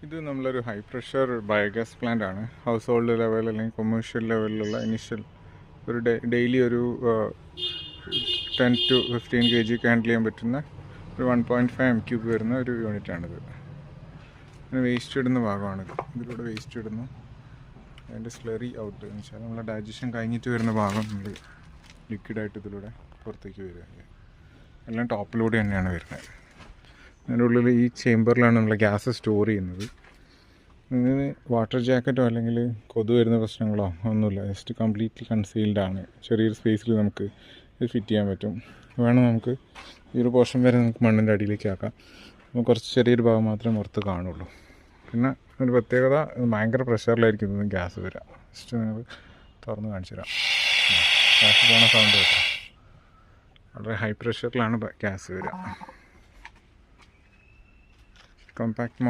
ഇത് നമ്മളൊരു high pressure biogas plant ആണ്. ഹൗസ് ഹോൾഡ് ലെവൽ അല്ലെങ്കിൽ കൊമേഴ്ഷ്യൽ ലെവലിലുള്ള ഇനിഷ്യൽ ഒരു ഡെയിലി ഒരു 10 to 15 kg ഹാൻഡിൽ ചെയ്യാൻ പറ്റുന്ന ഒരു 1.5 m³ വരുന്ന ഒരു യൂണിറ്റാണിത്. പിന്നെ വേസ്റ്റ് ഇടുന്ന ഭാഗമാണിത്. ഇതിലൂടെ വേസ്റ്റ് ഇടുന്നു. അതിൻ്റെ സ്ലറി ഔട്ട് എന്ന് വെച്ചാൽ നമ്മളെ ഡൈജഷൻ കഴിഞ്ഞിട്ട് വരുന്ന ഭാഗം നമ്മൾ ലിക്വിഡായിട്ട് ഇതിലൂടെ പുറത്തേക്ക് വരിക. എല്ലാം ടോപ്പിലൂടെ തന്നെയാണ് വരുന്നത്. അതിൻ്റെ ഉള്ളിൽ ഈ ചേമ്പറിലാണ് നമ്മൾ ഗ്യാസ് സ്റ്റോർ ചെയ്യുന്നത്. ഇതിന് വാട്ടർ ജാക്കറ്റോ അല്ലെങ്കിൽ കൊതു വരുന്ന പ്രശ്നങ്ങളോ ഒന്നുമില്ല. ജസ്റ്റ് കംപ്ലീറ്റ്ലി കൺസീൽഡ് ആണ്. ചെറിയൊരു സ്പേസിൽ നമുക്ക് ഇത് ഫിറ്റ് ചെയ്യാൻ പറ്റും. വേണം നമുക്ക് ഈ ഒരു പോർഷൻ വരെ നമുക്ക് മണ്ണിൻ്റെ അടിയിലേക്ക് ആക്കാം. അപ്പോൾ കുറച്ച് ചെറിയൊരു ഭാഗം മാത്രമേ പുറത്ത് കാണുള്ളൂ. പിന്നെ ഒരു പ്രത്യേകത, ഭയങ്കര പ്രഷറിലായിരിക്കും ഇതൊന്നും ഗ്യാസ് വരിക. ജസ്റ്റ് നിങ്ങൾക്ക് തുറന്ന് കാണിച്ചു തരാം. ഗ്യാസ് പോണ സൗണ്ട് കേട്ടോ. വളരെ ഹൈ പ്രഷറിലാണ് ഗ്യാസ് വരിക. കോമ്പാക്ട്